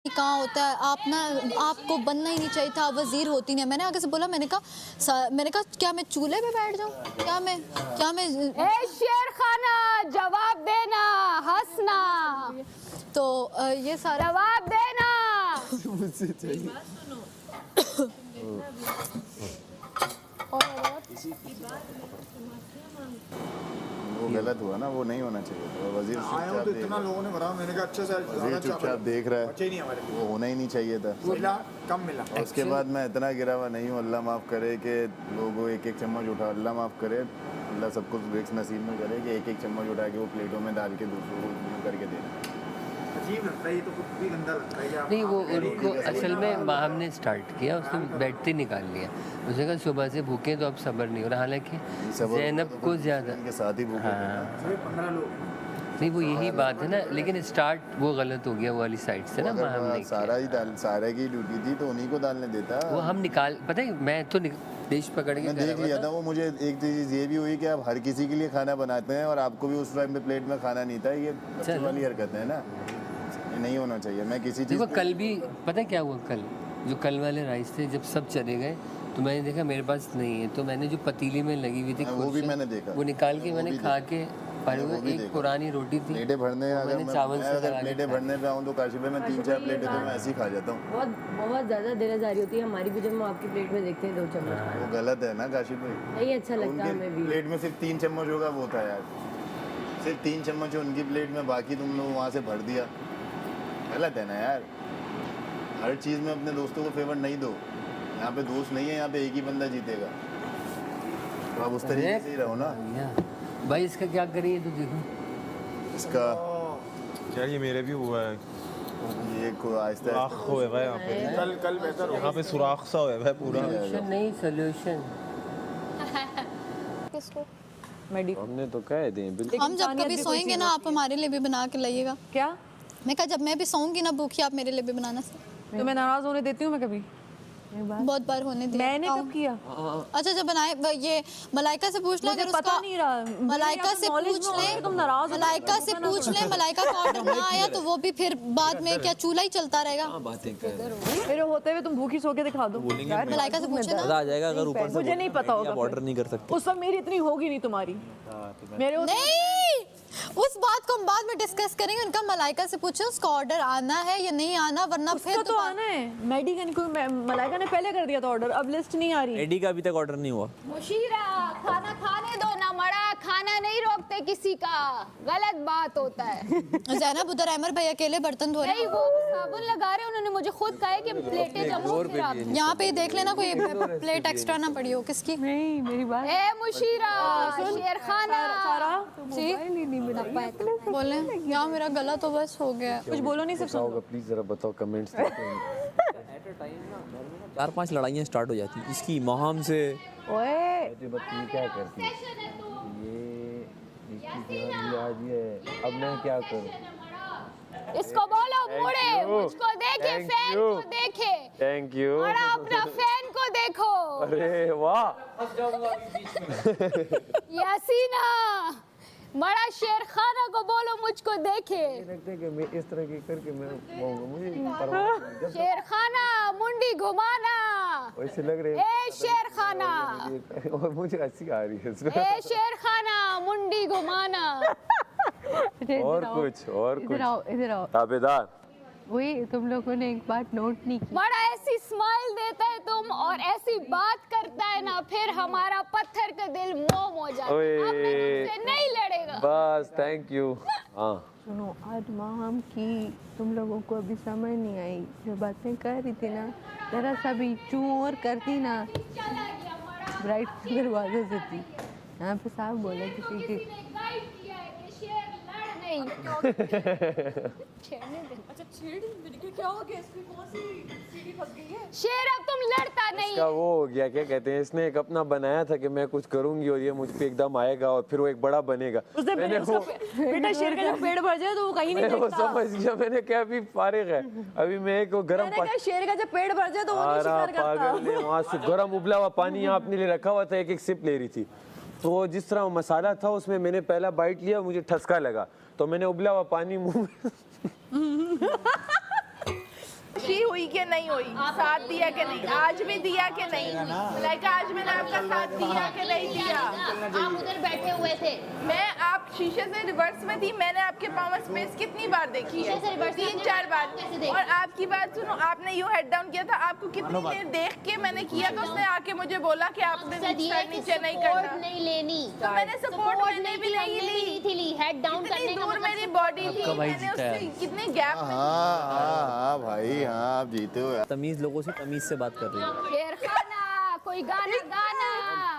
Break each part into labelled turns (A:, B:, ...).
A: कहाँ होता है, आप ना, आपको बनना ही नहीं चाहिए था, वजीर होती नहीं। मैंने आगे से बोला, मैंने कहा क्या मैं चूल्हे पे बैठ जाऊँ, क्या मैं
B: ए शेर खाना जवाब देना, हंसना,
A: तो ये सारा
B: जवाब देना।
C: मुझसे चाहिए।
D: वो गलत हुआ ना, वो नहीं होना चाहिए था। वजीर
C: आया हूँ तो इतना लोगों ने भरा, मैंने कहा अच्छा सर
D: वजीर चुपचाप देख रहा
C: बचे ही नहीं
D: है,
C: हमारे
D: वो होना ही नहीं चाहिए था।
C: मिला कम मिला।
D: और उसके बाद मैं इतना गिरा हुआ नहीं हूँ, अल्लाह माफ़ करे कि लोगों एक एक चम्मच उठा, अल्लाह माफ़ करे, अल्लाह सबको रिस्क नसीब में करे कि एक एक चम्मच उठा के वो प्लेटों में डाल के दूसरों को मुँह करके देना।
C: अजीब लगता है ये, तो खुद भी गंदा लगता है।
E: नहीं, वो उनको असल में माहम ने स्टार्ट किया, उसने बैठते निकाल लिया। उसने कहा सुबह से भूखे तो अब सब्र नहीं हो रहा। हालांकि ज़ैनब को ज़्यादा
D: के साथ ही भूखे थे ना।
C: सिर्फ 15 लोग।
E: नहीं, वो यही बात है ना, लेकिन स्टार्ट वो गलत हो गया वो वाली साइड से ना, माहम ने
D: सारा की ड्यूटी थी तो उन्हीं को डालने देता।
E: वो हम निकाल, पता है मैं तो डिश पकड़ के
D: मैं देख लिया था वो। मुझे एक चीज़ ये भी हुई कि आप हर किसी के लिए खाना बनाते हैं और आपको भी उस टाइम पे प्लेट में खाना नहीं था। ये बच्चों वाली हरकत है ना, ये नहीं होना चाहिए। मैं किसी चीज़
E: देखो कल भी पता है क्या हुआ, कल वाले राइस थे, जब सब चले गए तो मैंने देखा मेरे पास नहीं है, तो मैंने जो पतीली में लगी हुई थी
D: वो भी मैंने देखा,
E: वो निकाल के मैंने खा के एक पुरानी रोटी थी,
D: प्लेटें भरने, अगर मैं प्लेटें भरने पे आऊँ तो काशी पे मैं 3-4 प्लेटें तो मैं ऐसे ही खा जाता हूँ।
F: बहुत ज़्यादा दिलदारी होती है हमारी भी, जब हम आपकी प्लेट में देखते हैं 2 चम्मच।
D: वो गलत है ना काशी पे,
F: नहीं अच्छा लगता है हमें भी।
D: प्लेट में सिर्फ 3 चम्मच होगा, वो था यार, सिर्फ 3 चम्मच है उनकी प्लेट में, बाकी तुम लोग वहाँ से भर दिया। गलत है ना यार, हर चीज़ में अपने दोस्तों को फेवर नहीं दो। यहाँ पे दोस्त नहीं है, यहाँ पे एक ही बंदा जीतेगा, तो आप उस तरीके से ही रहो ना
E: भाई। इसका क्या करिए तो देखो,
D: इसका
G: यार ये मेरे भी हुआ है,
D: ये को आहिस्ता
G: सुराख हुआ है यहाँ पे,
C: कल बेहतर
G: यहाँ पे सुराख सा हुआ है पूरा।
E: सोल्यूशन नहीं, सोल्यूशन
A: किसको
G: हमने तो कह दिए बिल्कुल।
A: हम जब कभी सोएंगे ना, आप हमारे लिए भी बना के लाइएगा।
F: क्या
A: मैं कहा जब मैं भी सोऊंगी ना भूखी, आप मेरे लिए भी बनाना।
F: तो मैं नाराज होने देती हूँ मैं कभी?
A: बहुत बार होने दिया
F: मैंने कब किया?
A: अच्छा जब बनाए, ये मलाइका से पूछ ले, अगर
F: पता
A: उसका
F: नहीं रहा,
A: मलाइका से पूछ ले,
F: तुम नाराज
A: मलाइका से पूछ ले, मलाइका का ऑर्डर ना आया तो वो भी फिर बाद में क्या चूल्हा ही चलता रहेगा?
F: मेरे होते हुए तुम भूखी सो के दिखा दो,
A: मलाइका से पूछे ना।
H: आ जाएगा अगर ऊपर से
F: मुझे नहीं पता होगा,
H: ऑर्डर नहीं कर सकते।
F: उस वक्त मेरी इतनी होगी नहीं तुम्हारी। मेरे
A: नहीं, उस बात को हम बाद में डिस्कस करेंगे। उनका मलाइका से पूछे उसका ऑर्डर आना है या नहीं आना, वरना फिर
F: तो आना है। मेडिकन को मलाइका ने पहले कर दिया था ऑर्डर, अब लिस्ट नहीं आ रही।
H: एडी का अभी तक ऑर्डर नहीं हुआ।
B: मुशीरा खाना खाने दो ना, मड़ा खाना नहीं रोकते किसी का, गलत बात होता है।
A: ज़ैनब उधर अहमर भाई अकेले बर्तन धो रहे
B: नहीं, वो साबुन लगा रहे हैं, उन्होंने मुझे खुद कहा है कि प्लेटें जमो फिर आप।
A: यहाँ पे देख लेना कोई प्लेट एक्स्ट्रा ना पड़ी हो किसकी।
F: नहीं मेरी बात
B: ए मुशीरा, शेर खाना
A: जी बोले, यहाँ मेरा गला तो बस हो गया।
F: कुछ बोलो नहीं, सिर्फ सुनो।
G: प्लीज जरा बताओ कमेंट्स।
H: 4-5 लड़ाइयाँ स्टार्ट हो जाती हैं इसकी माहम से।
F: ओए
G: क्या करती है ये आज ये, अब मैं क्या करूं?
B: इसको बोलो मुड़े, मुझको देखे, फैन को देखे।
G: Thank you.
B: मड़ा अपना फैन को देखो।
G: अरे वाह,
B: यासीना बड़ा शेर खाना को बोलो मुझको देखे।
G: लगता है कि मैं इस तरह की करके मैं बोलूंगा, मुझे परवाह नहीं।
B: शेर खाना मुंडी घुमाना,
G: वैसे लग रहे
B: ए शेर खाना,
G: और मुझे हंसी आ रही है इसमें।
B: ए शेर खाना मुंडी घुमाना।
G: और कुछ
F: इधर आओ।
G: ताबेदार,
F: वही तुम लोगों ने एक बात नोट नहीं की।
B: बड़ा ऐसी स्माइल देता है तुम और ऐसी बात करता है ना, फिर हमारा पत्थर का दिल मोम हो जाता है। अब मैं तुमसे नहीं लड़ेगा।
G: बस थैंक यू। हाँ
F: सुनो, आज माहम की तुम लोगों को अभी समझ नहीं आई, जो बातें कर रही थी ना, जरा सा भी चू और करती ना, ब्राइट दरवाजे से थी। यहाँ पे साफ बोला किसी की
B: शेर अब तुम लड़ता नहीं।
G: इसका वो हो गया, क्या कहते हैं, इसने एक अपना बनाया था कि मैं कुछ करूंगी और ये मुझ पे एकदम आएगा और फिर वो एक बड़ा बनेगा। मैंने वो
F: बेटा शेर का जब पेड़ भर जाए तो वो कहीं नहीं
G: वो
F: दिखता।
G: समझ गया, मैंने क्या अभी फारिग है, अभी मैं एक गरम
F: मैंने कहा शेर का जब पेड़ भर जाए तो वो नहीं शिकार करता।
G: पागल ने वहाँ से गरम उबला हुआ पानी यहाँ अपने लिए रखा हुआ था, एक एक सिप ले रही थी, तो जिस तरह मसाला था उसमें मैंने पहला बाइट लिया, मुझे ठसका लगा, तो मैंने उबला हुआ पानी मुंह में
I: हुई कि नहीं हुई, साथ दिया कि नहीं, आज भी दिया कि नहीं, मलाइका आज मैंने आपका साथ दिया कि नहीं दिया।
B: आप उधर बैठे हुए थे,
I: मैं आप शीशे से रिवर्स में थी, मैंने आपके पाँव में स्पेस कितनी बार देखी है,
B: शीशे से reverse में
I: 3-4 बार।
B: कैसे देखी?
I: और आपकी बात सुनो, आपने यूं हेड डाउन किया था, आपको कितनी देर देख के मैंने किया तो उसने आके मुझे बोला कि आपने
B: मकसद ये है कि
I: नीचे नहीं
B: support
I: करना।
B: नहीं लेनी,
I: तो मैंने सपोर्ट मैंने भी नहीं ली,
B: हेड डाउन
I: कितनी
B: करने का
I: दूर
B: मतलब
I: मेरी बॉडी थी,
E: आपका भाई
I: मैंने
E: जीता है।
I: उससे कितने गैप में
D: हाँ भाई हाँ, आप जीते हो यार।
H: तमीज लोगों से तमीज से बात कर रही है।
B: शेर खाना, कोई गाना गाना।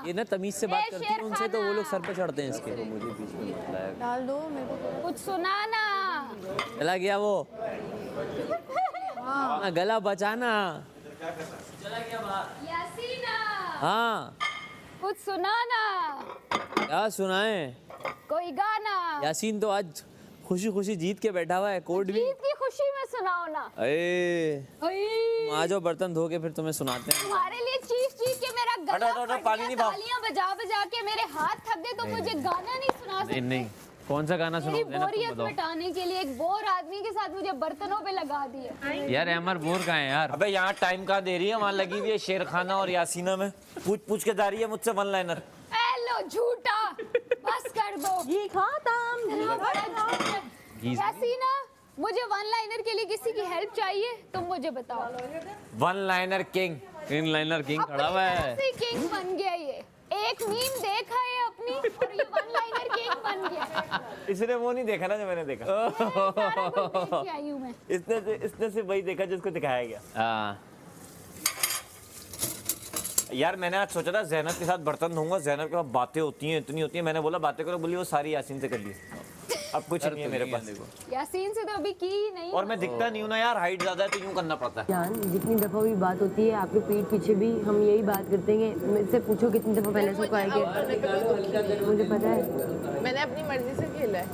H: ये ना तमीज से बात
B: ए,
H: करती है
B: शेर
H: उनसे, तो वो लोग सर पे चढ़ते हैं इसके।
F: डाल दो मेरे को।
B: कुछ सुनाना।
H: चला गया वो। हाँ, गला बचाना।
B: यासीना,
H: हाँ,
B: कुछ सुनाना,
H: क्या सुनाए?
B: कोई गाना।
H: यासीन तो आज खुशी खुशी जीत के बैठा हुआ है, कोर्ट भी।
B: जीत की खुशी में सुनाओ ना।
H: अरे
B: ओए,
H: आ जाओ, बर्तन धो के फिर तुम्हें सुनाते हैं।
B: तुम्हारे लिए चीख चीख के मेरा गला फट
H: पानी
B: गया,
H: नहीं भाव।
B: तालियां बजा बजा के मेरे हाथ थक गए, तो मुझे गाना नहीं सुना सकते।
H: नहीं, कौन सा गाना
B: मेरी
H: सुनाओ?
B: बोरियत मिटाने के लिए एक बोर आदमी के साथ मुझे बर्तनों पे लगा दिए।
H: यार अमर बोर कहाँ है यार?
J: अबे यहाँ टाइम कहाँ दे रही है, वहाँ लगी हुई है शेर खाना और यासीना में पूछ पूछ के जा रही है मुझसे वन लाइनर।
B: लो झूठा, बस कर दो। ये यासीना, मुझे वन लाइनर के लिए किसी की हेल्प चाहिए, तुम मुझे बताओ।
J: वन लाइनर किंग,
H: इन लाइनर किंग खड़ा हुआ है।
B: किंग बन गया ये। एक मीम देखा है अपनी और ये वन लाइनर किंग बन गया।
J: इसने वो नहीं देखा ना जो मैंने देखा।
B: क्या आई हूँ मैं?
J: इसने सिर्फ वही देखा जिसको दिखाया गया।
H: हाँ,
J: यार मैंने आज सोचा था ज़ैनब के साथ बर्तन धोऊंगा, ज़ैनब के साथ बातें होती हैं, इतनी होती हैं, मैंने बोला बातें करो, बोली वो सारी यासीन से कर ली। अब कुछ नहीं है मेरे पास।
B: यासीन से तो अभी की ही नहीं।
J: और मैं दिखता नहीं हूँ ना यार, हाइट ज्यादा है तो यूं करना पड़ता है।
K: जान, जितनी दफ़ा भी बात होती है आपके पीठ पीछे भी हम यही बात करते हैं। मुझसे पूछो कितनी दफ़ा पहले से आएंगे, मुझे पता है।
I: मैंने अपनी मर्जी से खेला है,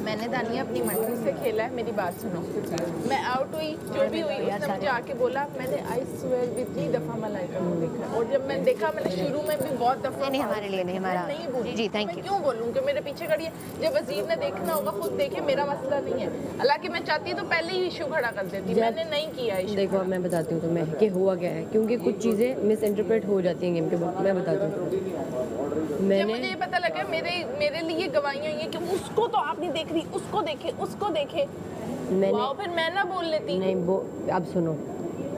I: मैंने दानिया अपनी मर्जी से खेला है। मेरी बात सुनो, मैं आउट हुई, जो भी हुई, उसने मुझे आके बोला, मैंने आई स्वेयर इतनी दफ़ा मलाइका को देखा, और जब मैंने देखा, मैंने शुरू में भी बहुत दफ़ा।
K: नहीं, हमारे लिए नहीं, हमारा
I: नहीं बोली
K: जी, थैंक यू।
I: क्यों बोलूँ कि मेरे पीछे खड़ी है? जब वजीर ने देखना होगा खुद देखे, मेरा मसला नहीं है। हालांकि मैं चाहती तो पहले ही इशू खड़ा कर देती, मैंने नहीं किया इशू।
K: देखो, मैं बताती हूँ तुम्हें कि हुआ क्या है, क्योंकि कुछ चीज़ें मिस इंटरप्रेट हो जाती हैं गेम के बाद। मैं बताती हूँ,
I: मुझे ये पता लगा, मेरे लिए गवाहियाँ ये कि उसको तो आप नहीं देख रही, उसको देखे, उसको देखे।
K: मैंने
I: फिर मैं ना बोल लेती।
K: नहीं, वो अब सुनो,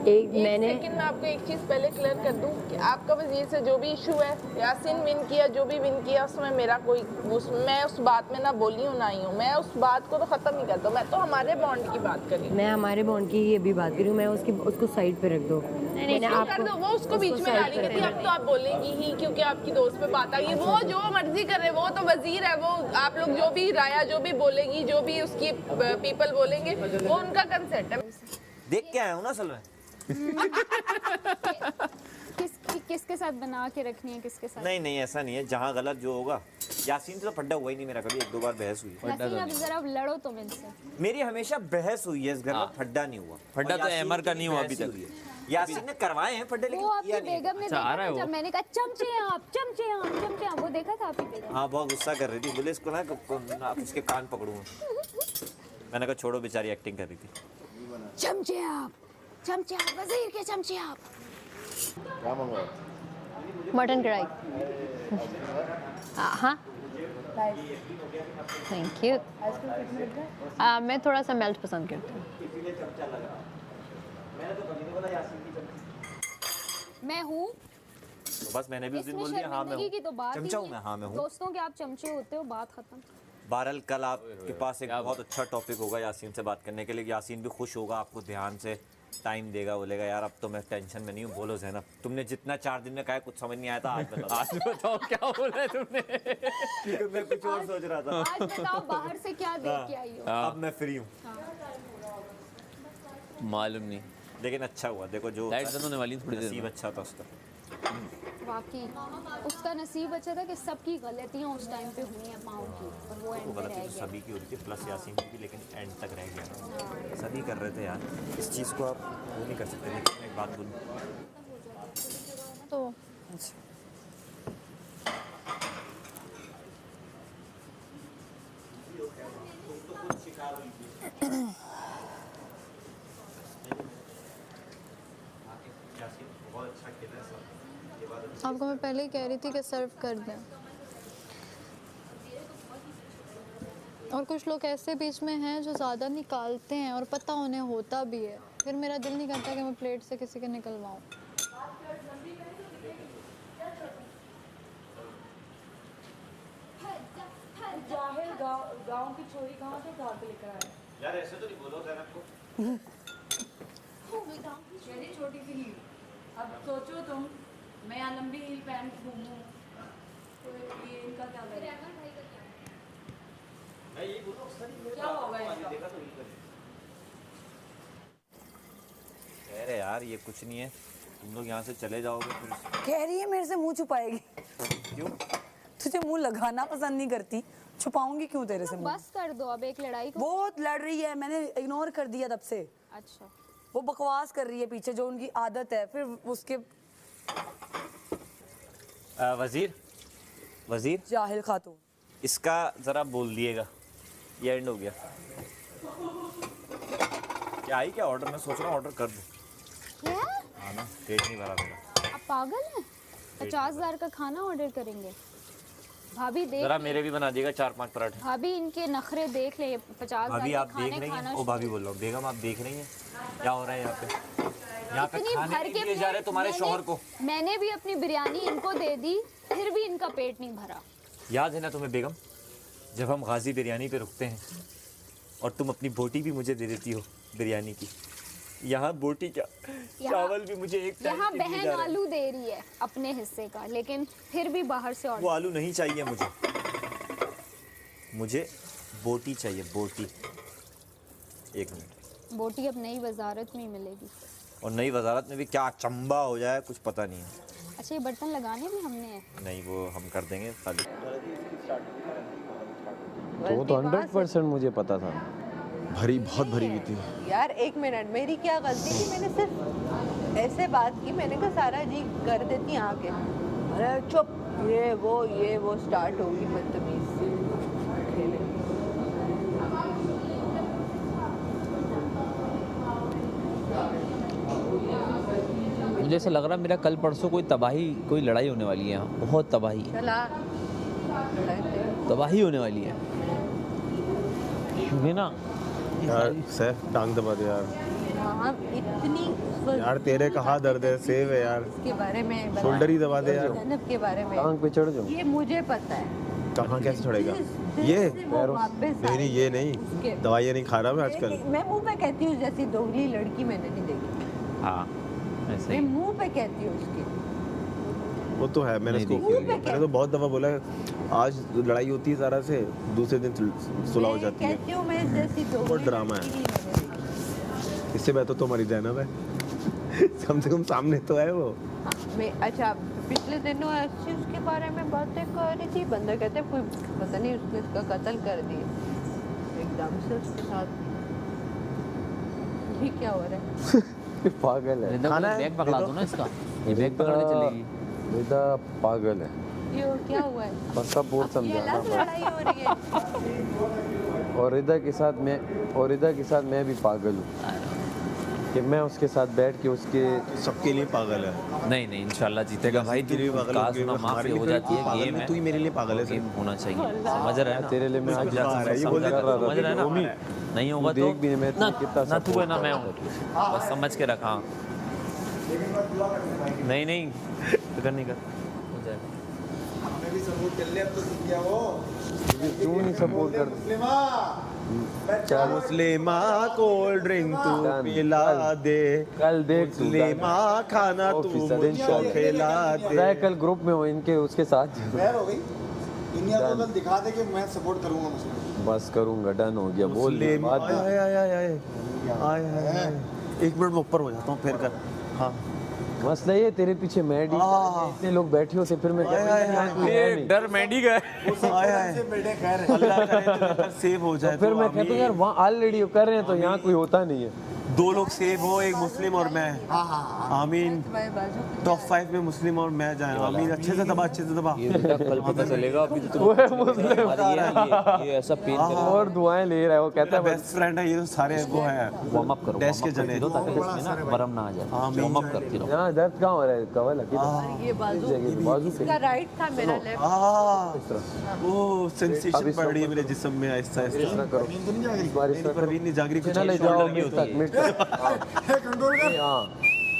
K: मैंने
I: लेकिन मैं आपको एक चीज़ पहले क्लियर कर दूं कि आपका वजीर से जो भी इशू है, यासीन विन किया, जो भी विन किया, उसमें मेरा कोई मैं उस बात में ना बोली हूँ ना ही हूँ। मैं उस बात को तो ख़त्म ही कर दूँ, मैं तो हमारे बॉन्ड की बात कर रही हूँ।
K: मैं हमारे बॉन्ड की ही अभी बात कर रही हूँ। मैं उसको साइड पे रख दो। मैंने
I: कर दो, वो उसको बीच में डालेंगे थी। अब तो आप बोलेंगी ही, क्योंकि आपकी दोस्त पे बात आ गई। वो जो मर्जी कर रहे, वो तो वजीर है, वो आप लोग जो भी राया जो भी बोलेगी, जो भी उसकी पीपल बोलेंगे, वो उनका कंसेंट है।
J: देख के आया हूँ ना असल में।
B: किसके साथ बना के रखनी है, किसके साथ?
J: नहीं ऐसा नहीं है, जहाँ गलत जो होगा। यासीन से तो फड्डा हुआ ही नहीं मेरा कभी, 1-2 बार बहस हुई है।
B: यासीन, अब जरा लड़ो तुम इनसे।
J: मेरी हमेशा बहस हुई है इस घर में, फड्डा नहीं हुआ।
H: फड्डा तो
J: यासीन
H: अमर का
J: की
H: नहीं हुआ
J: बहस
H: अभी तक।
J: हुई है। यासीन ने करवाए हैं फड्डे,
B: वो
J: लेकिन
B: आपकी
J: किया नहीं।
B: बेगम ने देखा था जब मैंने कहा चमचे आप, चमचे आप, चमचे आप, वो देखा था आपकी बेगम।
J: हाँ, बहुत गुस्सा कर रही थी, बोले इसको ना उसके कान पकड़ूं। मैंने कहा छोड़ो, बेचारी एक्टिंग कर रही थी।
B: चमचे आप, वजीर के चमचे आप।
D: क्या मंगवाया?
K: मटन कढ़ाई। हाँ, थैंक यू। मैं थोड़ा सा मेल्ट पसंद करती हूँ।
B: मैं हूँ
J: तो बस मैंने भी उस दिन बोल दिया हाँ मैं हूँ।
B: की तो बात ही
J: चमचा हूँ
B: नहीं
J: मैं,
B: है।
J: हाँ मैं हूँ।
B: दोस्तों के आप चमचे होते हो, बात खत्म।
J: बहरहाल कल आपके पास एक बहुत अच्छा टॉपिक होगा यासीन से बात करने के लिए। यासीन भी खुश होगा, आपको ध्यान से टाइम देगा, बोलेगा यार अब तो मैं टेंशन में नहीं हूँ। बोलो ज़ैनब, तुमने जितना 4 दिन में कहा कुछ समझ नहीं आया था, आज बताओ।
H: आज बताओ क्या बोला तुमने?
J: मैं कुछ और सोच रहा था।
B: आज बताओ बाहर से क्या देख के आई हो?
J: अब मैं फ्री हूँ।
H: मालूम नहीं,
J: लेकिन अच्छा हुआ, देखो जो
H: लाइट बंद होने वाली थोड़ी देर
J: नसीब
H: में।
J: अच्छा था उसका।
B: वाकई उसका नसीब अच्छा था कि सबकी गलतियाँ उस टाइम पे हुई हैं पाँव की, और वो एंड
J: वो
B: में
J: गलती
B: रह
J: तो
B: गया।
J: सभी की होती थी, प्लस यासीन की भी, लेकिन एंड तक रह गया। सभी कर रहे थे यार, इस चीज़ को आप वो नहीं कर सकते। लेकिन मैं एक बात बोलूँ
B: तो
A: आपको मैं पहले ही कह रही थी कि सर्व कर दें। और कुछ लोग ऐसे बीच में हैं जो ज़्यादा निकालते हैं और पता उन्हें होता भी है, फिर मेरा दिल नहीं करता कि मैं प्लेट से किसी के निकलवाऊँ।
L: जाहिल गांव की छोरी कहाँ से उठा के लेकर आया?
J: यार ऐसे तो नहीं बोलो ज़ैनब को।
L: मेरी छोटी सी हील। अब सोचो तुम, मैं यहाँ लंबी हील पहन के घूमूं, तो ये इनका क्या करेगा?
J: मैं यही बोल रहा हूँ
L: क्या होगा इनका?
J: देखा तो यही करे। कह रहे यार ये कुछ नहीं है, तुम लोग यहाँ से चले जाओगे फिर।
L: कह रही है मेरे से मुंह छुपाएगी।
J: क्यों?
L: तुझे मुंह लगाना पसंद नहीं करती, छुपाऊंगी क्यों तेरे से मुंह?
B: बस कर दो अब एक लड़ाई को।
L: वो लड़ रही है, मैंने इग्नोर कर दिया तब से।
B: अच्छा,
L: वो बकवास कर रही है पीछे, जो उनकी आदत है। फिर उसके
J: वजीर वजीर
L: जाहिल खातून।
J: इसका ज़रा बोल दिएगा, ये एंड हो गया। क्या आई क्या ऑर्डर? मैं सोच रहा हूँ ऑर्डर कर दूँ।
B: क्या?
J: हाँ ना, पेट नहीं भरा मेरा।
B: आप पागल हैं? 50,000 का खाना ऑर्डर करेंगे? भाभी देख
J: जरा मेरे भी बना दिएगा 4-5 पराठे।
B: भाभी इनके नखरे देख ले। 50,000
J: भाभी
B: के
J: आप देख
B: खाने
J: रही
B: खाना
J: हैं? ओ भाभी बोल रहा हूँ, बेगम आप देख रही हैं क्या हो रहा है यहाँ पे? यहाँ पे
B: इतनी
J: खाने
B: भर
J: नहीं
B: के
J: दिए जा रहे
B: प्लेट
J: तुम्हारे शौहर को।
B: मैंने भी अपनी बिरयानी इनको दे दी, फिर भी इनका पेट नहीं भरा।
J: याद है ना तुम्हें बेगम, जब हम गाजी बिरयानी पे रुकते हैं और तुम अपनी बोटी भी मुझे दे देती हो बिरयानी की। यहाँ बोटी क्या, चावल भी मुझे एक टाइम
B: यहाँ
J: के दिए
B: बहन
J: जा रहे हैं।
B: आलू दे रही है अपने हिस्से का, लेकिन फिर भी बाहर से
J: वो
B: ऑर्डर।
J: आलू नहीं चाहिए मुझे, मुझे बोटी चाहिए, बोटी। एक मिनट।
B: बोटी अब नई वजारत में ही मिलेगी।
J: और नई वजारत में भी क्या चंबा हो जाए कुछ पता नहीं है।
B: अच्छा, ये बर्तन लगाने भी हमने हैं?
J: नहीं वो हम कर देंगे खाली।
G: तो 100% मुझे पता था।
D: भरी बहुत भरी हुई थी
F: यार। एक मिनट, मेरी क्या गलती थी? मैंने सिर्फ ऐसे बात की, मैंने कहा सारा जी कर देती आके। अरे चुप, ये वो स्टार्ट होगी बदतमीज खेले।
H: मुझे ऐसा लग रहा है मेरा कल परसों कोई तबाही, कोई लड़ाई होने वाली है यहाँ, बहुत तबाही,
F: चला
H: तबाही होने वाली है। क्योंकि ना
D: यार सैफ टांग दबा दे यार।
F: हाँ, इतनी
D: यार तेरे कहाँ दर्द है? सेव है यार,
F: के बारे में बता।
D: शोल्डर ही दबा दे यार।
F: जैनब के बारे में
G: टांग पे चढ़ जाओ।
F: ये मुझे पता है।
D: कहाँ कैसे छोड़ेगा ये? नहीं ये नहीं, दवाइयाँ नहीं खा रहा मैं आजकल।
F: मैं मुंह पे कहती हूँ, जैसी दोगली लड़की मैंने नहीं देखी।
H: हाँ ऐसे
F: मैं
H: ही।
F: मुंह पे कहती हूँ उसके।
D: वो तो है, मैंने
H: नहीं
D: उसको
H: देखी
D: मैंने तो बहुत दफा बोला है, आज लड़ाई होती है सारा से, दूसरे दिन सुलह हो जाती है।
F: कहती हूँ मैं जैसी दोगली
D: बहुत ड्रामा है।
F: लड़की नहीं मैंने देखी।
D: इससे बेहतर तो हमारी जैनब है। कम से कम सामने तो है वो।
F: मैं अच्छा पिछले दिनों ऐसी उसके बारे में बातें कर रही थी, बंदा कहते कोई पता नहीं उसने इसका कत्ल कर दिया एकदम से उसके साथ। ये क्या हो रहा है?
G: पागल है।
H: रिदा को बैग पकड़ा दो ना इसका, ये बैग पकड़ के चलेगी।
G: रिदा पागल है।
F: ये क्या हुआ है?
G: बस सब बहुत
F: ये
G: समझाना
F: अलग लड़ाई हो रही है।
G: और रिदा के साथ मैं भी पागल हूँ कि मैं उसके साथ बैठ के उसके
D: सबके लिए पागल है।
H: नहीं नहीं इंशाल्लाह जीतेगा भाई।
D: तेरे लिए पागल
H: काश
D: हो
H: ना माफ हो जाती है, गेम है,
D: तू ही मेरे लिए पागल है।
H: गेम होना चाहिए, समझ रहा है ना?
G: तेरे लिए मैं आज
D: समझ रहा है
H: ना? नहीं होगा तो
G: देख भी मैं
H: ना
G: कितना
H: ना तू है ना
G: support
H: मैं हूँ, बस समझ के रखा। नहीं नहीं फिक्र नहीं कर, हो जाएगा।
C: हमें भी सपोर्ट कर ले, अब तो सीख गया वो।
G: तू नहीं सपोर्ट कर।
D: मुस्लिमा कोल्ड ड्रिंक तू पिला दे,
G: कल देख तू
D: मुस्लिमा खाना तू मुझको खिला दे।
G: कल ग्रुप में हो इनके उसके साथ।
C: खैर हो गई, दुनिया को कल दिखा दे कि मैं सपोर्ट करूंगा मुस्लिम।
G: बस करूंगा, डन हो गया। बोल दे
D: मुस्लिम
G: बात।
D: आय 1 मिनट में ऊपर हो जाता हूँ फिर कर। हाँ
G: मसला ये तेरे पीछे मैडी इतने लोग बैठे होते, फिर मैं
H: डर मैडी गए।
D: अल्लाह करे तो सेव हो जाए।
G: फिर मैं कहता हूँ यार वहाँ ऑलरेडी कर रहे हैं तो यहाँ कोई होता नहीं है। दो लोग सेव हो, एक मुस्लिम और मैं। आमीन। टॉप 5 में मुस्लिम और मैं जाए। आमीन। अच्छे से दबा, अच्छे से दबा।
H: ये बेटा कल पता चलेगा अभी तो
G: वो है मुस्लिम।
H: ये ऐसा पेन करेगा
G: और दुआएं ले रहा है, वो कहता है बेस्ट फ्रेंड है, ये तो सारे वो है
H: वार्म अप करो
G: डैश के जने।
H: ताकि इसमें ना बर्म ना आ जाए वार्म अप करती रहो
G: यहाँ दर्द कहाँ हो रहा है? कवल
F: ये
G: बाजू पे।
F: इसका राइट था, मेरा लेफ्ट।
G: वो सेंसेशन पड़ रही है मेरे जिस्म में आहिस्ता आहिस्ता। करो प्रवीण ने जागरी कुछ ले जाओ मिनट कंट्रोल कर। हां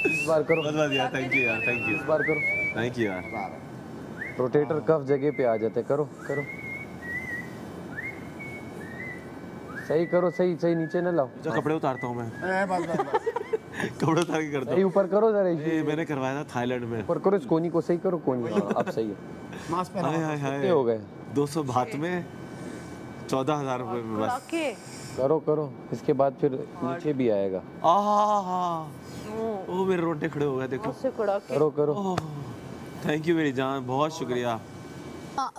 G: इस बार करो। बदला यार, थैंक यू यार, थैंक यू। इस बार करो, थैंक यू यार। रोटेटर कफ जगह पे आ जाते। करो करो, सही करो, सही सही नीचे ना लाओ। जो कपड़े उतारता हूँ मैं कपड़े उतार के करता हूँ। ऊपर करो जरा। ये मैंने करवाया था थाईलैंड में। ऊपर करो, इस कोनी को सही करो, कोनी। अब सही है। मास्क पहना। कितने हो गए? 200 भात में 14,000 रुपए में बस। करो करो, इसके बाद फिर नीचे भी आएगा। ओ मेरे रोटे खड़े हो गए, देखो। करो करो। थैंक यू मेरी जान, बहुत शुक्रिया।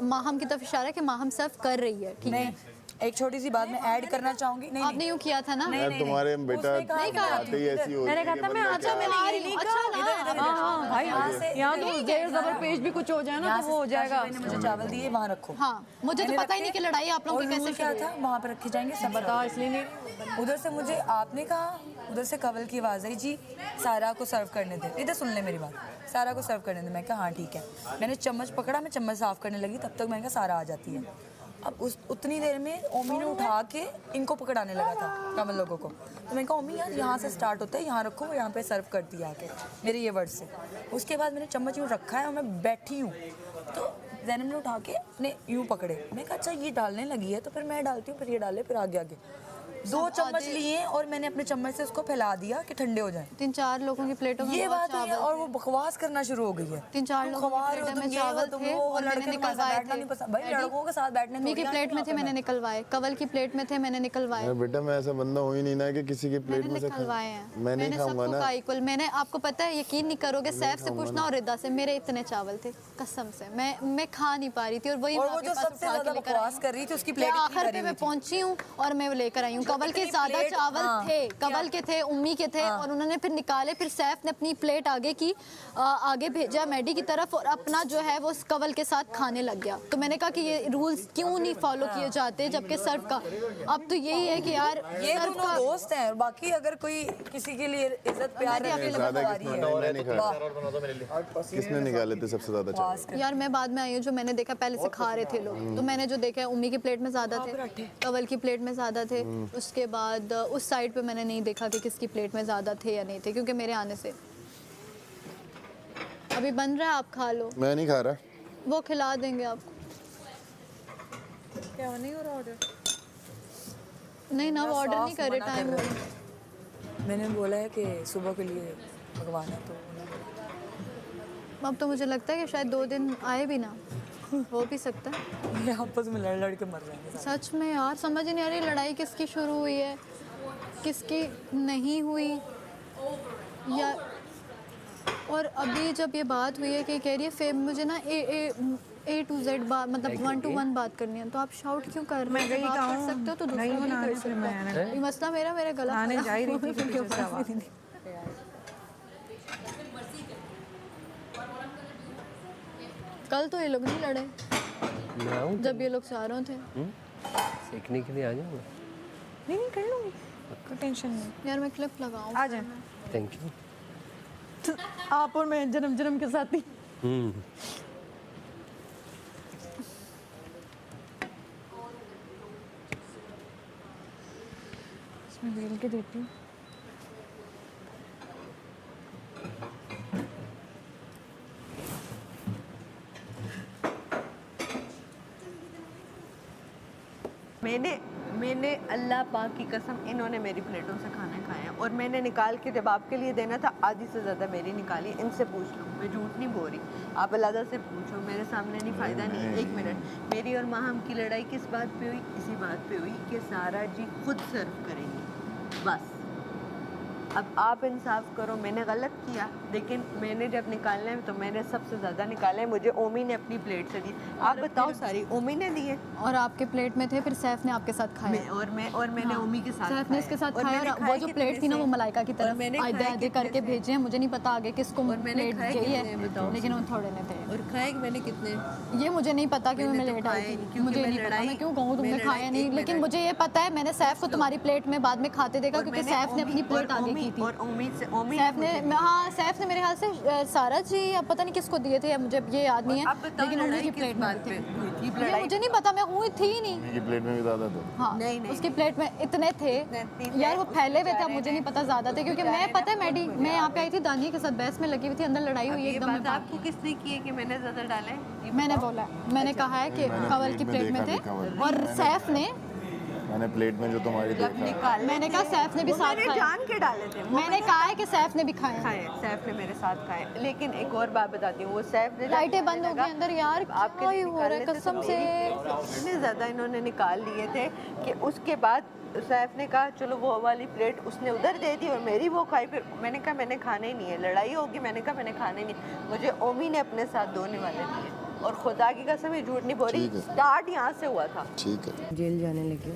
A: माहम की तरफ इशारा कि माहम सर्व कर रही है। ठीक है,
L: एक छोटी सी बात मैं ऐड करना चाहूंगी। नहीं
A: आपने यूं किया था ना?
D: यार तुम्हारे बेटा
A: नहीं कहा।
D: आते ही ऐसी हो
L: मैंने कहा था मैं अच्छा मैंने ये नहीं कहा भाई यहाँ तो जेर जबर पेश भी कुछ हो जाए ना तो वो हो जाएगा। मुझे चावल दिए वहाँ रखो।
A: हाँ, मुझे तो पता ही नहीं कि लड़ाई आप लोगों की कैसे
L: क्या था, वहाँ पे रखे जाएंगे सब बताओ। इसलिए नहीं, उधर से मुझे आपने कहा, उधर से कवल की आवाज़ आई जी सारा को सर्व करने दे। इधर सुन ले मेरी बात, सारा को सर्व करने दे। मैं कहा हाँ ठीक है। मैंने चम्मच पकड़ा, मैं चम्मच साफ करने लगी, तब तक मैंने कहा सारा आ जाती है। अब उस उतनी देर में ओमी ने उठा के इनको पकड़ाने लगा था, कमल लोगों को। तो मैंने कहा ओमी यार यहाँ से स्टार्ट होता है, यहाँ रखो, यहाँ पे सर्व कर दिया आके, मेरे ये वर्ड से। उसके बाद मैंने चम्मच यूँ रखा है और मैं बैठी हूँ, तो जैनब ने उठा के अपने यूँ पकड़े। मैंने कहा अच्छा ये डालने लगी है तो फिर मैं डालती हूँ, फिर ये डाले, फिर आगे आगे 2 चम्मच लिए और मैंने अपने चम्मच से उसको फैला दिया कि ठंडे हो जाएं।
A: 3-4 लोगों की प्लेटों में
L: ये बात है और वो बकवास करना शुरू हो गई है।
A: 3-4 लोगों की प्लेटों में चावल थे, और मैंने निकलवाए थे।
L: भाई लड़कों के साथ बैठने
A: मी की प्लेट में थे, मैंने निकलवाए। कवल की प्लेट में थे, मैंने निकलवाए।
D: बेटा मैं ऐसा बंदा हूँ ही नहीं ना कि किसी की प्लेट में से
A: निकलवाए हैं।
D: मैं नहीं खाऊंगा ना।
A: इक्वल मैंने, आपको पता है, यकीन नहीं करोगे, सैफ से पूछना और रिदा से, मेरे इतने चावल थे कसम से। मैं खा नहीं पा रही थी और वही
L: वो जो सबसे ज्यादा बकवास कर रही थी उसकी प्लेट
A: आखिर पे मैं पहुंची हूँ और मैं वो लेकर आई हूँ। कवल के ज्यादा चावल थे, कवल के थे, उम्मी के थे, और उन्होंने फिर निकाले। फिर सैफ ने अपनी प्लेट आगे की, आगे भेजा मैडी की तरफ, और अपना जो है वो कवल के साथ खाने लग गया। तो मैंने कहा कि ये रूल्स क्यों नहीं फॉलो किए जाते, जबकि सर्व का अब तो यही है कि यार
L: ये दोनों दोस्त हैं, बाकी अगर कोई किसी के लिए इज्जत प्यार
D: किसने निकाले थे सबसे ज्यादा चावल?
A: यार मैं बाद में आई हूँ, जो मैंने देखा पहले से खा रहे थे लोग, तो मैंने जो देखा उम्मी की प्लेट में ज्यादा थे, कवल की प्लेट में ज्यादा थे। उसके बाद उस साइड पे मैंने नहीं देखा कि किसकी प्लेट में ज्यादा थे या नहीं थे, क्योंकि मेरे आने से अभी बन रहा है, आप खा लो।
D: मैं नहीं खा रहा,
A: वो खिला देंगे आपको। क्या नहीं हो रहा ऑर्डर? नहीं ना, वो ऑर्डर नहीं करे, टाइम हो गया।
L: मैंने बोला है कि सुबह के लिए भगवान है, तो
A: अब तो मुझे लगता है कि शायद 2 दिन आए भी ना, हो भी सकता है।
L: ये आपस में लड़ लड़ के मर जाएंगे।
A: सच में यार समझ नहीं आ रही लड़ाई किसकी शुरू हुई है, किसकी नहीं हुई। या और अभी जब ये बात हुई है कि कह रही है फेम मुझे ना A to Z बात, मतलब 1 to 1 बात करनी है, तो आप शाउट क्यों कर रहे हैं? आप कर सकते हो तो दूसरा नहीं कर सकता। ये मसला मेरा गला आने जा ही रही थी। कल तो ये लोग नहीं लड़े जब ये लोग चारों थे।
E: सीखने के लिए आ जाओ।
L: नहीं कर लूँगी, कोई टेंशन नहीं।
A: यार मैं क्लिप लगाऊं?
L: आ जाए।
E: Thank you.
L: आप और मैं जन्म के साथी। इसमें बेल के देती हूँ।
F: मैंने अल्लाह पाक की कसम, इन्होंने मेरी प्लेटों से खाना खाया और मैंने निकाल के जब आपके लिए देना था आधी से ज़्यादा मेरी निकाली। इनसे पूछ लो, मैं झूठ नहीं बोल रही, आप अलादा से पूछो, मेरे सामने नहीं, फ़ायदा नहीं। 1 मिनट, मेरी और माहम की लड़ाई किस बात पे हुई? इसी बात पे हुई कि सारा जी खुद सर्व करेंगी, बस अब आप इंसाफ करो, मैंने गलत किया, लेकिन मैंने जब निकालना है तो मैंने सबसे ज़्यादा निकाला है, मुझे ओमी ने अपनी प्लेट से दी। आप बताओ, सारी ओमी ने दी है
A: और आपके प्लेट में थे, फिर सैफ ने आपके साथ खाया।
F: और मैंने ओमी के साथ
A: सैफ ने इसके साथ खाया, और वो जो प्लेट थी ना वो मलाइका की तरफ आधे आधे करके भेजे हैं। मुझे नहीं पता आगे किसको प्लेट गई है, लेकिन वो थोड़े ने थे।
F: और खाए मैंने कितने,
A: ये मुझे नहीं पता कि मैं लेट आई थी, मुझे नहीं पता, मैं क्यों कहूँ तुमने खाया नहीं, लेकिन मुझे ये पता है मैंने सैफ को तुम्हारी प्लेट में बाद में खाते देखा, क्योंकि सैफ ने अपनी प्लेट आगे की थी।
F: और ओमी
A: सैफ ने, हाँ सैफ ने मेरे ख्याल से सारा जी, अब पता नहीं किसको दिए थे, मुझे ये याद नहीं है, लेकिन ओमी की प्लेट में थे। ये मुझे नहीं पता, मैं हुई थी नहीं।
D: उनकी प्लेट में भी ज़्यादा थे।
A: हाँ नहीं, उसकी प्लेट में इतने थे यार, वो फैले हुए थे, मुझे नहीं पता ज़्यादा थे, क्योंकि मैं पता है मैं यहाँ पे आई थी दानिया के साथ बहस में लगी हुई थी, अंदर लड़ाई हुई है एकदम।
F: आपको किसने की है कि मैंने ज़्यादा डाला है?
A: मैंने बोला, मैंने कहा है कि कवल की प्लेट में थे, और सैफ ने,
D: मैंने प्लेट में जो तुम्हारी देखा,
A: मैंने कहा सैफ ने भी साथ खाए,
F: जान के डाले थे।
A: मैंने कहा है कि सैफ ने भी खाए,
F: सैफ ने मेरे साथ खाए। लेकिन एक और बात बताती हूँ, वो सैफ ने
A: लाइटें बंद हो गई अंदर यार,
F: आपके
A: क्या हो रहा है कसम से।
F: इतने ज़्यादा इन्होंने निकाल लिए थे कि उसके बाद सैफ ने कहा चलो वो वाली प्लेट उसने उधर दे दी और मेरी वो खाई। फिर मैंने कहा मैंने खाना ही नहीं है, लड़ाई होगी, मैंने कहा मैंने खाना ही नहीं। मुझे ओमी ने अपने साथ धोने वाले दिए, और खुदा की कसम ये झूठ नहीं बोल रही, स्टार्ट यहाँ से हुआ था।
D: ठीक है,
K: जेल जाने लगी,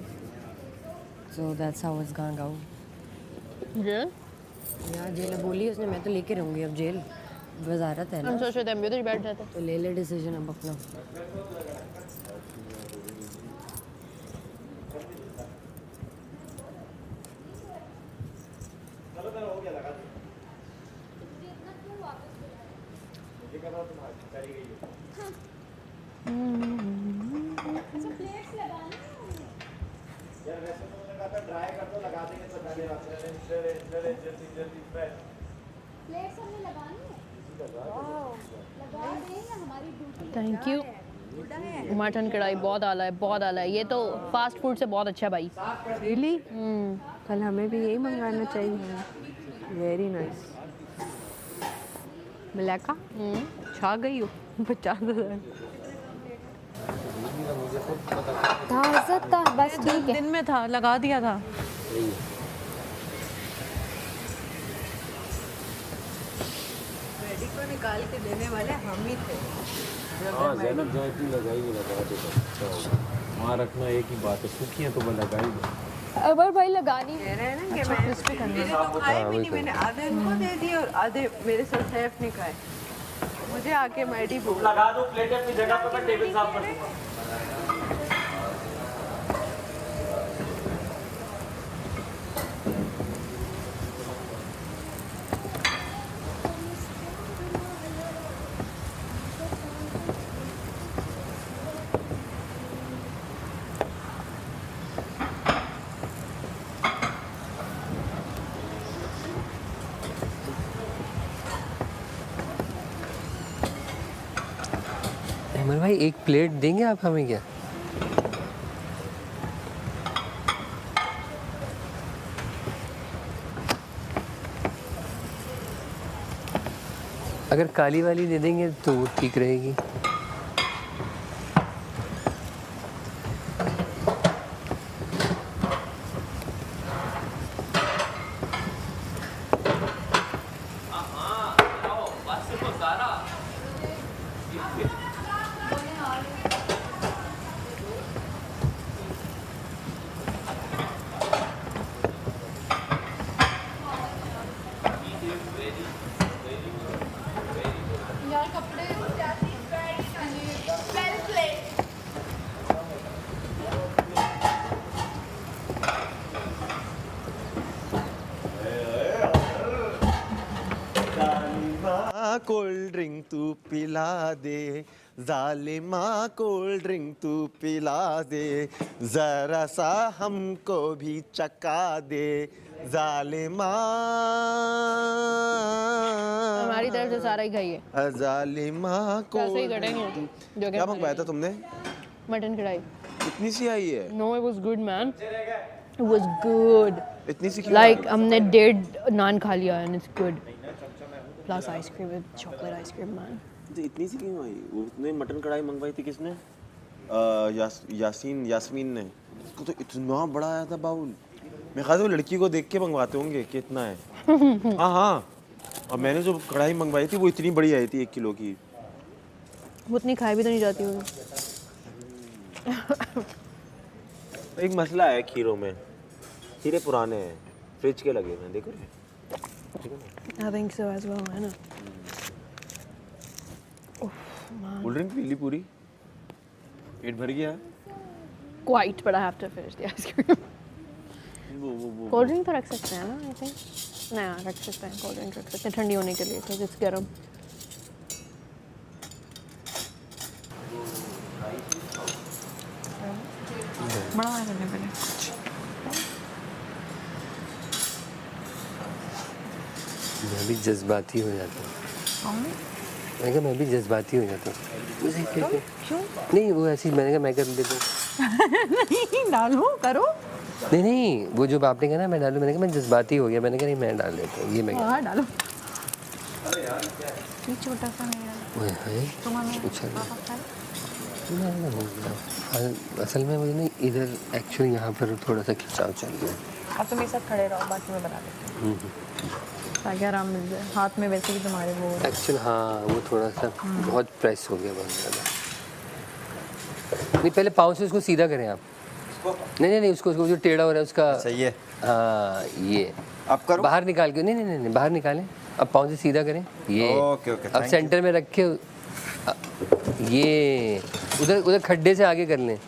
K: so that's how it's gonna go.
B: Jail?
K: यार जेल बोली उसने, मैं तो लेके रहूँगी अब जेल, वजारत है ना।
B: हम सोच रहे थे हम भी उधर बैठ जाते।
K: तो ले डिसीजन अब अपना।
B: Thank you. मटन कढ़ाई बहुत आला है, बहुत आला है। ये तो फास्ट फूड से बहुत अच्छा है भाई।
F: रियली? कल हमें भी यही मंगाना चाहिए। Very nice. मलाइका छा गई हो 50,000
B: था, बस ठीक है।
L: दिन में था, लगा दिया था।
F: रेडी को निकाल के देने वाले हम ही थे।
G: हाँ ज़ैनब जहाँ इतनी लगाई नहीं लगा देता, वहाँ रखना एक ही बात है, सूखी है तो मैं लगा ही दूँ।
B: अबर भाई लगानी
F: कह रहे हैं ना कि मैंने तो खाए भी नहीं, मैंने आधे इनको दे दिए और आधे मेरे साथ सैफ नहीं खाए। मुझे आके मैडी भूख
J: लगा दो प्लेट अपनी जगह पर, मैं टेबल साफ कर दूंगा।
E: अमर भाई एक प्लेट देंगे आप हमें क्या? अगर काली वाली दे देंगे तो वो ठीक रहेगी।
A: यार कपड़े
G: कोल्ड ड्रिंक तू पिला दे, जालिमा कोल्ड ड्रिंक तू पिला दे, जरा सा हमको भी चका दे, जालिमा।
B: हमारी तरफ से सारा ही खाइए।
G: जालिमा को
B: ऐसे ही कटेंगे जो
G: क्या मंगवाया था तुमने?
B: मटन कढ़ाई।
G: इतनी सी आई है?
B: No it was good man, it was good.
G: इतनी सी क्यों?
B: लाइक हमने 1.5 नान खा लिया and it's good, plus ice cream with chocolate ice cream man.
G: तो इतनी सी क्यों आई? उसने मटन कढ़ाई मंगवाई थी किसने? यास्मीन ने। इसको तो इतना बड़ा आया था बाउल। मैं कहा वो लड़की को देख के मंगवाते होंगे कितना है। हाँ हाँ, और मैंने जो कढ़ाई मंगवाई थी वो इतनी बड़ी आई थी 1 किलो की।
F: वो उतनी खाई भी तो नहीं जाती होगी।
G: एक मसला है खीरों में, खीरे पुराने हैं, फ्रिज के लगे हैं, देखो
F: I think so as well, है ना।
G: कोल्ड ड्रिंक पी ली पूरी, पेट भर गया।
F: Quite, but I have to finish the ice cream. Cold drink तो रख सकते हैं ना, आई थिंक। नहीं रख सकते हैं, कोल्ड ड्रिंक रख सकते हैं ठंडी होने के लिए, क्योंकि इट्स गर्म।
L: बड़ा है करने पहले।
E: मैं भी जज्बाती हो जाता हूँ। मैंने कहा मैं भी जज्बाती हो जाता हूँ।
L: क्यों?
E: नहीं वो ऐसी, मैंने कहा मैं कर देता हूँ।
L: नहीं डालो, करो।
E: नहीं नहीं, वो जो आपने कहा ना मैं डालूँ, मैंने कहा मैं जज्बाती हो गया, मैंने कहा नहीं मैं डाल देता हूँ, ये मैं
L: हाँ डालो। ये छोटा सा मेरा।
E: असल में मुझे ना इधर एक्चुअली यहाँ पर थोड़ा सा खिंचाव चल रहा है।
L: आप तो मेरे साथ खड़े रहो, बाकी मैं बना देती हूँ ताकि आराम मिल जाए। हाथ में वैसे भी तुम्हारे वो
E: एक्चुअली हाँ वो थोड़ा सा बहुत प्रेस हो गया बहुत ज़्यादा। नहीं पहले पाँव से उसको सीधा करें आप। नहीं उसको जो टेढ़ा हो रहा है उसका
J: सही है।
E: हाँ ये
J: आप करो
E: बाहर निकाल के, नहीं बाहर निकालें, अब पाँव से सीधा करें ये।
J: ओके
E: अब सेंटर में रखे ये उधर खड्डे से आगे कर लें।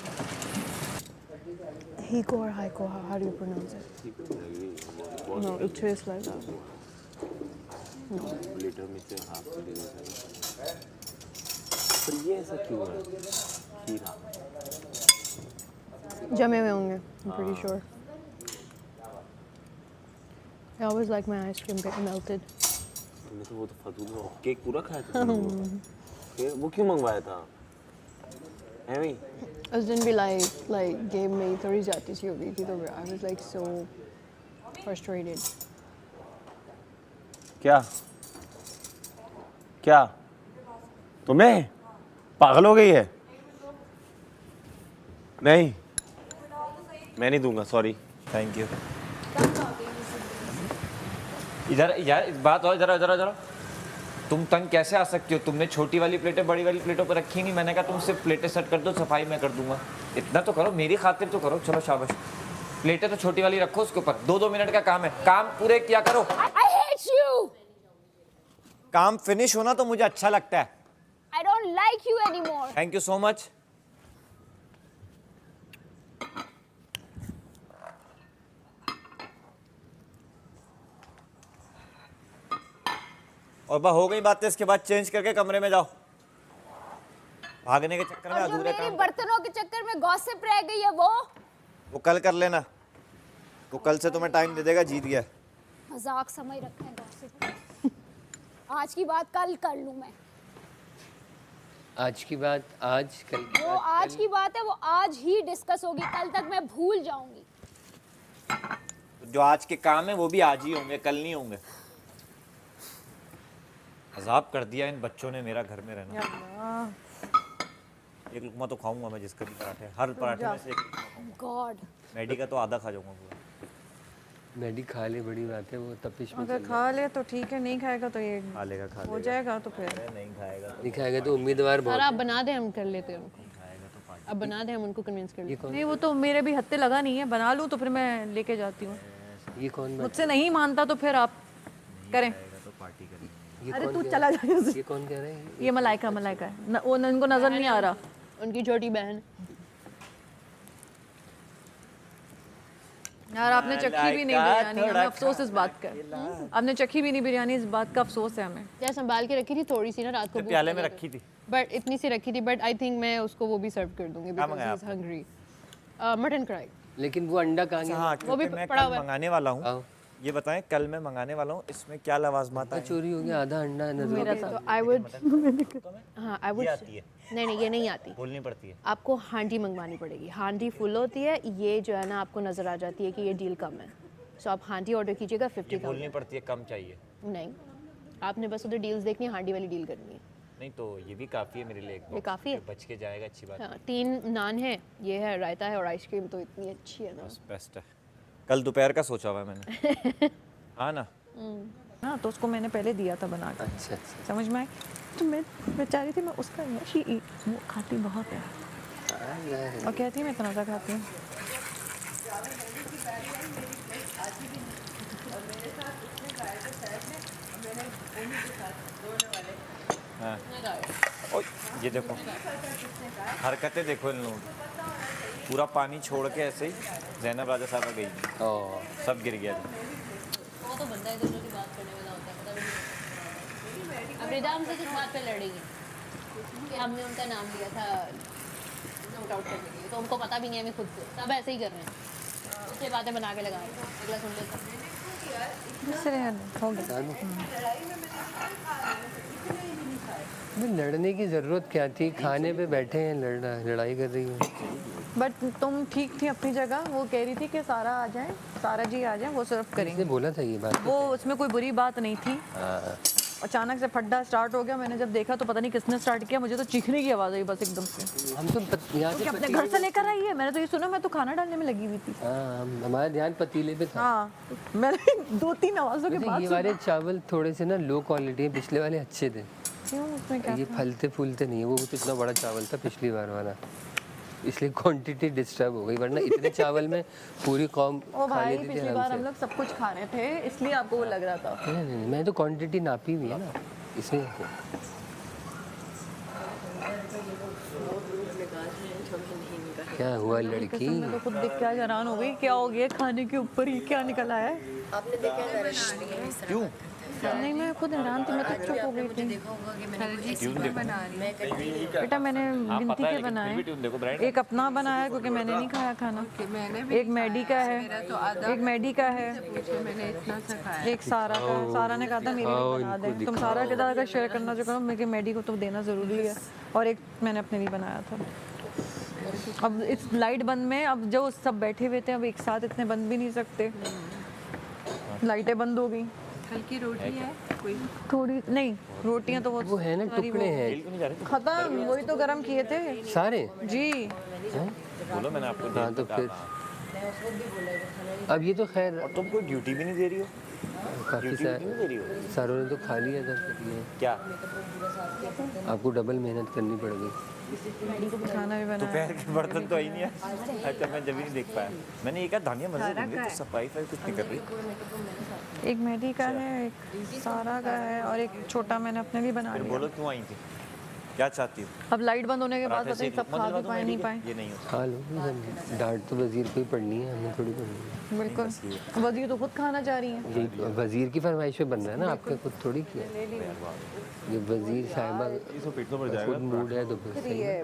F: Hiko or Haiko, how do you pronounce it? No, it tastes like that. No.
G: पर ये ऐसा क्यों है? खीरा
F: जमे हुए होंगे, I'm pretty sure. I always like my ice cream melted.
G: तुमने तो वो तो फतूल में केक पूरा खाया था। फिर वो क्यों मंगवाया था? ऐਵੇਂ
F: उस दिन भी like गेम में थोड़ी जाती सी हो गई थी, तो I was like so frustrated.
G: क्या तुम्हें पागल हो गई है? नहीं मैं नहीं दूंगा, सॉरी।
J: Thank you. इधर यार बात और इधर तुम तंग कैसे आ सकती हो? तुमने छोटी वाली प्लेटें बड़ी वाली प्लेटों पर रखी नहीं। मैंने कहा तुम सिर्फ प्लेटें सेट कर दो, सफाई मैं कर दूंगा। इतना तो करो, मेरी खातिर तो करो। चलो शाबाश, प्लेटें तो छोटी वाली रखो उसके ऊपर। 2-2 मिनट का काम है, काम पूरे किया करो।
B: I hate you.
J: काम फिनिश होना तो मुझे अच्छा लगता है।
B: I don't like you anymore.
J: Thank you so much. और हो गई बातें, इसके बाद चेंज करके कमरे में जाओ। भागने के चक्कर में
B: और जो
J: अधूरे
B: मेरे
J: काम।
B: बर्तनों के चक्कर में गॉसिप रह गई है वो
J: कल कर लेना, वो कल से तुम्हें टाइम दे देगा, जीत गया।
B: मजाक समझ रखा है गॉसिप। आज की बात कल कर लूं मैं।
E: आज की बात आज, कल की
B: वो
E: बात
B: आज की बात है, वो आज ही डिस्कस होगी, कल तक मैं भूल जाऊंगी।
J: जो आज के काम है वो भी आज ही होंगे, कल नहीं होंगे। अजाब कर दिया इन बच्चों ने मेरा घर में रहना। एक लुकमा तो खाऊंगा मैं, जिसका भी पराठे, हर पराठे में से एक।
B: गॉड,
J: मैडी का तो आधा खा जाऊंगा पूरा।
E: मैडी खा ले, बड़ी बात है, वो तपिश में
L: अगर खा ले तो ठीक है, नहीं खाएगा तो ये
J: खा लेगा
L: हो जाएगा तो फिर
J: नहीं खाएगा
E: नहीं खाएगा तो उम्मीदवार बहुत।
F: आप बना दे, हम कर लेते हैं उनको। अब बना दे, हम उनको कन्विंस कर लेते हैं।
L: नहीं, वो तो मेरे भी हत्ते लगा नहीं है। बना लूँ तो फिर मैं लेके जाती हूँ।
E: ये कौन
L: मुझसे नहीं मानता तो फिर आप करें। अरे तू चला जा।
E: ये कौन कह रहा है?
L: ये मलाइका है वो उनको नजर नहीं आ रहा,
F: उनकी छोटी बहन।
L: यार आपने चखी भी नहीं बिरयानी, हमें अफसोस इस बात का। आपने चखी भी नहीं बिरयानी, इस बात का अफसोस है हमें।
F: यार संभाल के रखी थी थोड़ी सी ना, रात को
J: प्याले में रखी थी,
F: बट इतनी सी रखी थी। बट आई थिंक मैं उसको वो भी सर्व कर दूंगी because he is hungry. Mutton कढ़ाई।
E: लेकिन वो अंडा कहाँ गया?
F: वो भी
J: मैं
F: पड़ा
J: कल
F: हुआ है।
J: मंगाने वाला हूँ। ये बताएं, कल मैं मंगाने वाला हूँ, इसमें क्या लवाजमात है?
E: चोरी हो गया, आधा अंडा
F: मेरा तो आई वुड हाँ आई वुड नहीं ये नहीं आती,
J: बोलनी पड़ती है।
F: आपको हांडी मंगवानी पड़ेगी। हांडी फुल होती है, ये जो है ना आपको नज़र आ जाती है कि ये डील कम है, सो आप हांडी ऑर्डर कीजिएगा। 50 का
J: बोलनी पड़ती है कम चाहिए।
F: नहीं, आपने बस उधर डील्स देखनी है, हांडी वाली डील करनी है।
J: नहीं तो ये भी काफ़ी है मेरे लिए।
F: ये काफ़ी है,
J: बच के जाएगा, अच्छी बात।
F: हाँ 3 नान है, ये है रायता है और आइसक्रीम तो इतनी अच्छी है ना,
J: बेस्ट है। कल दोपहर का सोचा हुआ है मैंने। हाँ ना।
L: ना तो उसको मैंने पहले दिया था बना के।
E: अच्छा अच्छा।
L: समझ में आई? तो मैं चाह रही थी मैं उसका शी ईट, वो खाती बहुत है और कहती है मैं इतना ज़्यादा खाती हूँ।
J: हाँ। ओए, ये देखो हरकतें देखो इन लोगों की। पूरा पानी छोड़ के ऐसे ही ज़ैनब राजा साहब गई, सब गिर गया।
K: वो तो बंदा है दोनों की बात करने वाला होता है, पता भी नहीं। अब रिदाम से किस बात पे लड़ेंगे कि हमने उनका नाम लिया था नोट आउट करने के लिए, तो उनको पता भी नहीं है हमें खुद से, सब ऐसे ही कर रहे हैं, इसलिए बातें बना के लगा रहे हैं। अगला सुन लेते हैं।
E: लड़ने की ज़रूरत क्या थी? खाने पे बैठे हैं, लड़ाई कर रही हो।
L: बट तुम ठीक थी अपनी जगह। वो कह रही थी कि सारा आ जाए, सारा जी आ जाए, वो सर्व करेंगे।
E: किसने बोला था ये बात?
L: वो उसमें कोई बुरी बात नहीं थी।
E: हाँ।
L: अचानक से फड्डा स्टार्ट हो गया। मैंने जब देखा तो पता नहीं किसने स्टार्ट किया, मुझे तो चीखने की आवाज़ आई बस एकदम से।
E: हम तो यहाँ से
L: अपने घर से लेकर आई है। मैंने तो ये सुना, मैं तो खाना डालने में लगी हुई थी।
E: हाँ, हमारा ध्यान पतीले पे था।
L: हाँ, मैंने 2-3 आवाज़ों के बाद
E: ये वाले चावल थोड़े से ना लो क्वालिटी है, पिछले वाले अच्छे थे।
L: क्यों, उसमें क्या
E: ये
L: था?
E: फलते फूलते नहीं है, वो तो इतना बड़ा चावल था पिछली बार वाला, इसलिए क्वांटिटी डिस्टर्ब हो गई, वरना इतने चावल में पूरी कौम
L: ओ
E: खा
L: भाई,
E: लेती थी
L: पिछली
E: आराम
L: बार
E: से।
L: हम लोग सब कुछ खा रहे थे, इसलिए आपको वो लग रहा था।
E: नहीं, मैं तो क्वांटिटी नापी हुई है ना, इसलिए। क्या हुआ लड़की?
L: मैं तो खुद देख के आज हैरान हो गई, क्या हो गया खाने के ऊपर ही क्या निकला है।
K: आपने देखा है
J: क्यों?
L: नहीं, मैं खुद हैरान थी, मैं तो चुप हो गई थी। बेटा मैंने गिनती के बनाए, एक अपना बनाया क्योंकि मैंने नहीं खाया खाना, एक मैडी का है, एक मैडी का है, एक सारा का। सारा ने कहा था मेरे लिए बना दे, तुम सारा के साथ अगर शेयर करना जो करो, मेरे मैडी को तो देना ज़रूरी है, और एक मैंने अपने लिए बनाया था। अब इस लाइट बंद में, अब जो सब बैठे हुए थे, अब एक साथ इतने बंद भी नहीं सकते, लाइटें बंद हो गई।
F: हल्की रोटी है कोई?
L: थोड़ी नहीं, रोटियां तो
E: वो है ना, टुकड़े हैं
L: खत्म, वही तो गरम किए थे
E: सारे
L: जी।
J: बोलो मैंने आपको।
E: हाँ तो फिर अब ये तो खैर,
J: और तुम कोई ड्यूटी भी नहीं दे रही हो?
E: काफ़ी सारों ने तो खा लिया था, फिर ये
J: क्या
E: आपको डबल मेहनत करनी पड़ गई।
L: खाना भी बनाया।
J: दोपहर के बर्तन तो आई नहीं है। अच्छा, मैं जब भी नहीं देख पाया। मैंने एक धानिया मजे देंगे तो सफाई कुछ नहीं कर रही।
L: एक मेहदी का है, एक सारा का है, और एक छोटा मैंने अपने लिए बना लिया।
J: बोलो क्यों आई थी, क्या चाहती हो?
L: अब लाइट बंद होने के बाद पता नहीं सब खा भी पाए नहीं पाए।
J: ये नहीं होता।
E: खा लो, डांट तो वजीर को ही पड़नी है, हमें थोड़ी पड़नी है।
L: बिल्कुल, वजीर तो खुद खाना चाह रही है।
E: यही वजीर की फरमाइश पे बन रहा है ना, आपके खुद थोड़ी किया। जब वजीर साहिबा खुद मूड है तो फिर सही है।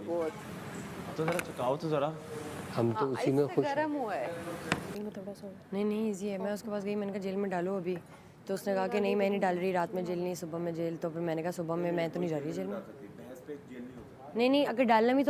G: तो जरा चुकाओ तो जरा,
E: हम तो उसी में खुश हैं।
K: हुआ है नहीं नहीं इजी है। मैं उसके पास गई, मैंने कहा जेल में डालो अभी, तो उसने कहा कि नहीं मैं नहीं डाल रही, रात में जेल नहीं, सुबह में जेल। तो फिर मैंने कहा सुबह में मैं तो नहीं जा रही जेल में। नहीं नहीं, अगर डालना भी तो